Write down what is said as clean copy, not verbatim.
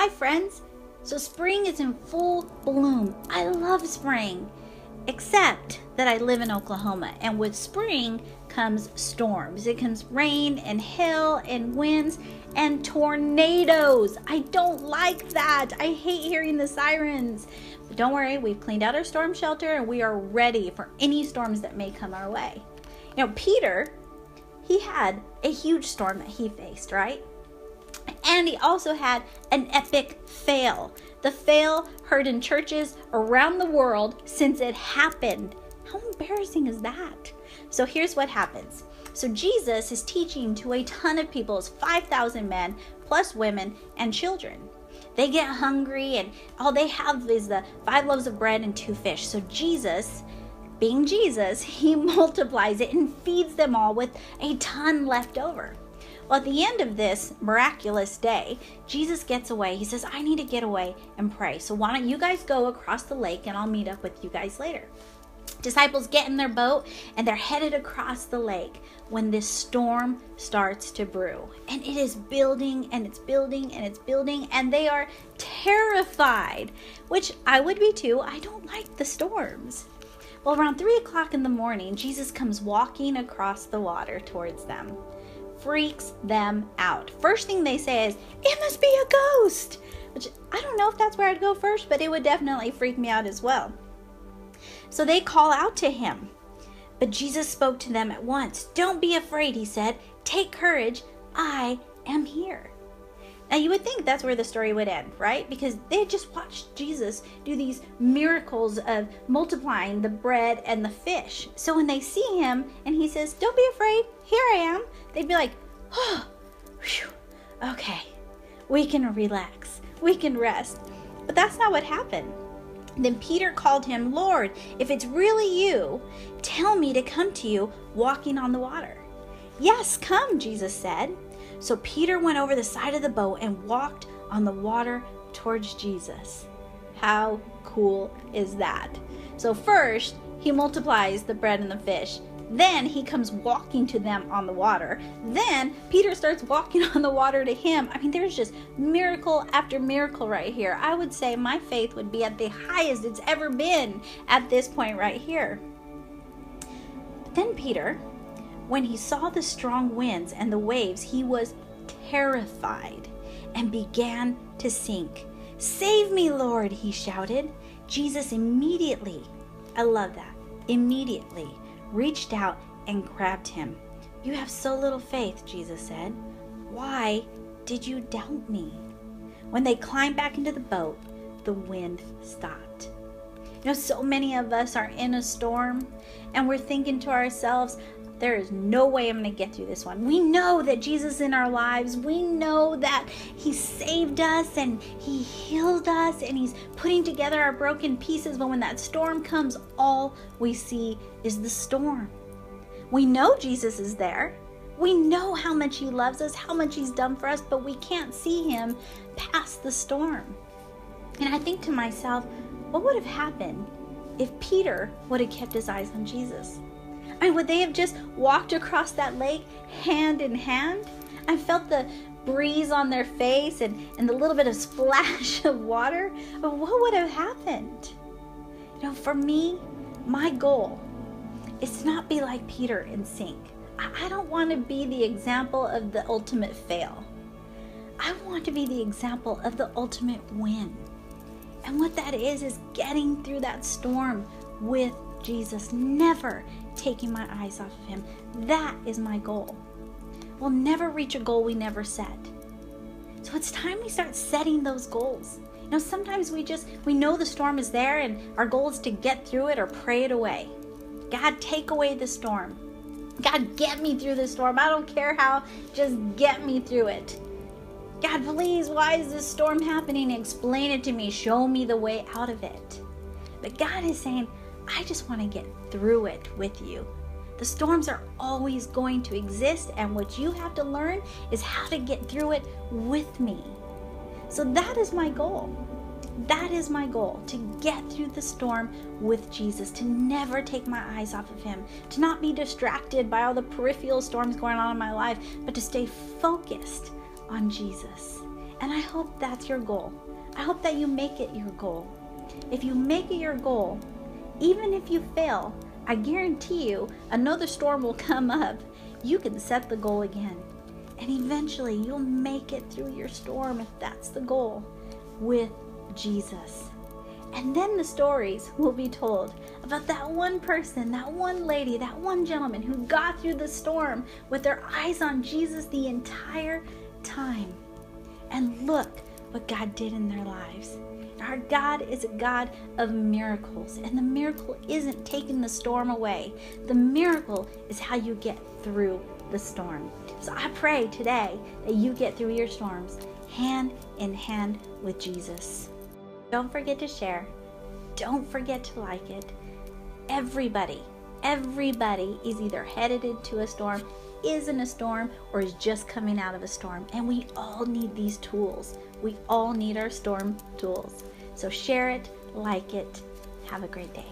Hi friends! So spring is in full bloom. I love spring, except that I live in Oklahoma, and with spring comes storms. It comes rain and hail and winds and tornadoes. I don't like that. I hate hearing the sirens. But don't worry, we've cleaned out our storm shelter and we are ready for any storms that may come our way. Peter, he had a huge storm that he faced, right? And he also had an epic fail. The fail heard in churches around the world since it happened. How embarrassing is that? So here's what happens. So Jesus is teaching to a ton of people. It's 5,000 men plus women and children. They get hungry and all they have is the 5 loaves of bread and 2 fish. So Jesus, being Jesus, he multiplies it and feeds them all with a ton left over. Well, at the end of this miraculous day, Jesus gets away. He says, I need to get away and pray. So why don't you guys go across the lake and I'll meet up with you guys later. Disciples get in their boat and they're headed across the lake when this storm starts to brew. And it is building and it's building and it's building and they are terrified, which I would be too. I don't like the storms. Well, around 3 o'clock in the morning, Jesus comes walking across the water towards them. Freaks them out. First thing they say is, it must be a ghost, which I don't know if that's where I'd go first, but it would definitely freak me out as well. So they call out to him, but Jesus spoke to them at once. Don't be afraid, he said. Take courage. I am here. Now you would think that's where the story would end, right? Because they had just watched Jesus do these miracles of multiplying the bread and the fish. So when they see him and he says, don't be afraid, here I am, they'd be like, oh, whew, okay, we can relax, we can rest. But that's not what happened. Then Peter called him, Lord, if it's really you, tell me to come to you walking on the water. Yes, come, Jesus said. So Peter went over the side of the boat and walked on the water towards Jesus. How cool is that? So first, he multiplies the bread and the fish. Then he comes walking to them on the water. Then Peter starts walking on the water to him. I mean, there's just miracle after miracle right here. I would say my faith would be at the highest it's ever been at this point right here. But then Peter, when he saw the strong winds and the waves, he was terrified and began to sink. Save me, Lord, he shouted. Jesus immediately, I love that, immediately reached out and grabbed him. You have so little faith, Jesus said. Why did you doubt me? When they climbed back into the boat, the wind stopped. So many of us are in a storm and we're thinking to ourselves, there is no way I'm going to get through this one. We know that Jesus is in our lives. We know that he saved us and he healed us and he's putting together our broken pieces. But when that storm comes, all we see is the storm. We know Jesus is there. We know how much he loves us, how much he's done for us, but we can't see him past the storm. And I think to myself, what would have happened if Peter would have kept his eyes on Jesus? I mean, would they have just walked across that lake hand in hand? I felt the breeze on their face and the little bit of splash of water. But what would have happened? For me, my goal is to not be like Peter and sink. I don't want to be the example of the ultimate fail. I want to be the example of the ultimate win. And what that is getting through that storm with Jesus, never taking my eyes off of him. That is my goal. We'll never reach a goal we never set. So it's time we start setting those goals. Sometimes we know the storm is there and our goal is to get through it or pray it away. God, take away the storm. God, get me through the storm. I don't care how, just get me through it. God, please, why is this storm happening? Explain it to me. Show me the way out of it. But God is saying, I just want to get through it with you. The storms are always going to exist, and what you have to learn is how to get through it with me. So that is my goal. That is my goal, to get through the storm with Jesus, to never take my eyes off of him, to not be distracted by all the peripheral storms going on in my life, but to stay focused on Jesus And I hope that's your goal. I hope that you make it your goal. If you make it your goal, even if you fail, I guarantee you another storm will come up. You can set the goal again. And eventually you'll make it through your storm, if that's the goal, with Jesus. And then the stories will be told about that one person, that one lady, that one gentleman who got through the storm with their eyes on Jesus the entire time. And look what God did in their lives. Our God is a God of miracles, and the miracle isn't taking the storm away. The miracle is how you get through the storm. So I pray today that you get through your storms hand in hand with Jesus. Don't forget to share. Don't forget to like it. Everybody is either headed into a storm, is in a storm, or is just coming out of a storm. And we all need these tools. We all need our storm tools. So share it, like it. Have a great day.